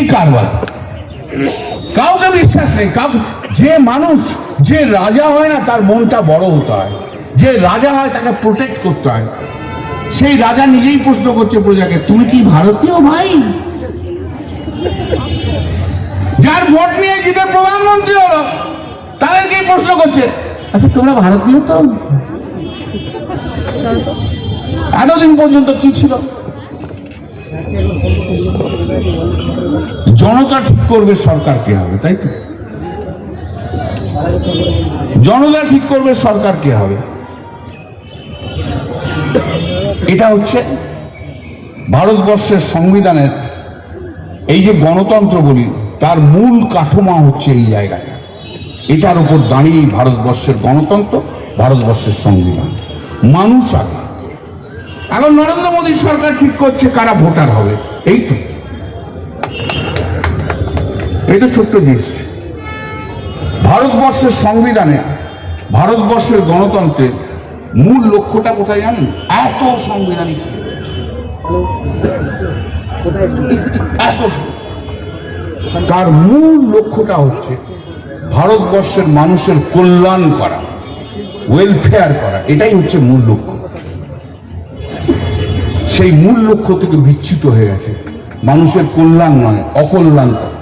কি কারবার, কাউকে বিশ্বাস নেই। যে মানুষ যে রাজা হয় না তার মনটা বড় হতে হয়, যে রাজা হয় তাকে প্রোটেক্ট করতে হয়। সেই রাজা নিজেই প্রশ্ন করছে প্রজাকে, তুমি কি ভারতীয় ভাই? যার ভোট নিয়ে জিতে প্রধানমন্ত্রী হলো তাদেরকেই প্রশ্ন করছে, আচ্ছা তোমরা ভারতীয় তো? এতদিন পর্যন্ত কি ছিল? জনতা ঠিক করবে সরকার কে হবে, তাই তো? জনতা ঠিক করবে সরকার কে হবে। এটা হচ্ছে ভারতবর্ষের সংবিধানের, এই যে গণতন্ত্র বলি তার মূল কাঠামো হচ্ছে এই জায়গাটা। এটার উপর দাঁড়িয়েই ভারতবর্ষের গণতন্ত্র, ভারতবর্ষের সংবিধান। মানুষ আগে। এখন নরেন্দ্র মোদী সরকার ঠিক করছে কারা ভোটার হবে, এই তো। এই তো ছোট্ট জিনিস। ভারতবর্ষের সংবিধানে, ভারতবর্ষের গণতন্ত্রের মূল লক্ষ্যটা কোথায় জানেন? এত সাংবিধানিক, তার মূল লক্ষ্যটা হচ্ছে ভারতবর্ষের মানুষের কল্যাণ করা, ওয়েলফেয়ার করা। এটাই হচ্ছে মূল লক্ষ্য। সেই মূল লক্ষ্য থেকে বিচ্যুত হয়ে গেছে। মানুষের কল্যাণ নয়, অকল্যাণ করা।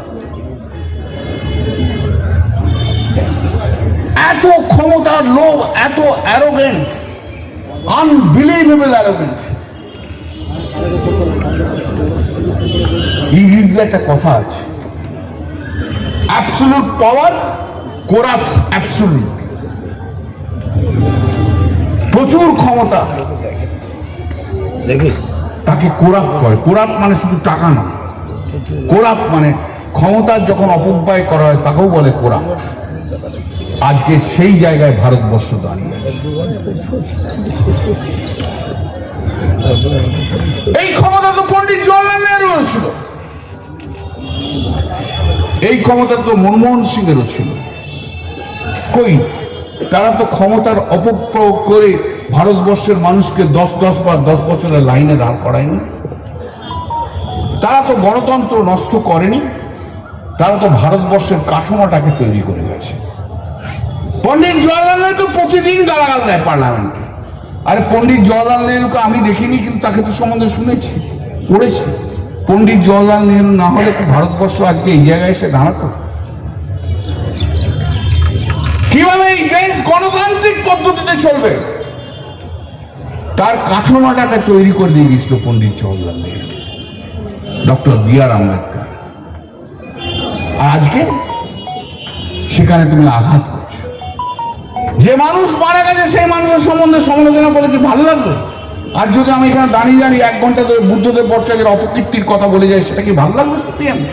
এত ক্ষমতার লোভ, এত অ্যারোগেন্ট, আনবিলিভেবল অ্যারোগেন্ট। ইংরেজিতে একটা কথা আছে, অ্যাবসলিউট পাওয়ার করাপ্টস অ্যাবসলিউট। প্রচুর ক্ষমতা তাকে কোরাপ্ট করে। কোরাপ্ট মানে শুধু টাকা না, কোরাপ্ট মানে ক্ষমতার যখন অপব্যয় করা হয় তাকেও বলে কোরাপ্ট। আজকে সেই জায়গায় ভারতবর্ষ দাঁড়িয়ে আছে। এই ক্ষমতা তো পণ্ডিত জওয়াহরলাল নেহরুর ছিল, এই ক্ষমতা তো মনমোহন সিং এরও ছিল। কই, তারা তো ক্ষমতার অপপ্রয়োগ করে ভারতবর্ষের মানুষকে 10 বছরের লাইনে দাঁড় করায়নি। তারা তো গণতন্ত্র নষ্ট করেনি, তারা তো ভারতবর্ষের কাঠামোটাকে তৈরি করে গেছে। পণ্ডিত জওয়াহরলাল নেহরু তো প্রতিদিন গালাগাল দেয় পার্লামেন্টে। আরে পণ্ডিত জওয়াহরলাল নেহরুকে আমি দেখিনি, কিন্তু তাকে তো সম্বন্ধে শুনেছি, পড়েছি। পণ্ডিত জওয়াহরলাল নেহরু না হলে কি ভারতবর্ষ আজকে এই জায়গায় এসে দাঁড়াতো? কিভাবে এই দেশ গণতান্ত্রিক পদ্ধতিতে চলবে তার কাঠামোটাকে তৈরি করে দিয়ে গেছিল পণ্ডিত জওয়াহরলাল নেহরু, ডক্টর বি.আর. আম্বেদকর। আর আজকে সেখানে তুমি আঘাত করছো। যে মানুষ মারা গেছে সেই মানুষের সম্বন্ধে সমালোচনা বলে কি ভালো লাগলো? আর যদি আমি এখানে দাঁড়িয়ে 1 ঘন্টা ধরে বুদ্ধদেব ভট্টাচার্যের অপকীর্তির কথা বলে যাই, সেটা কি ভালো লাগবে? সত্যি আমি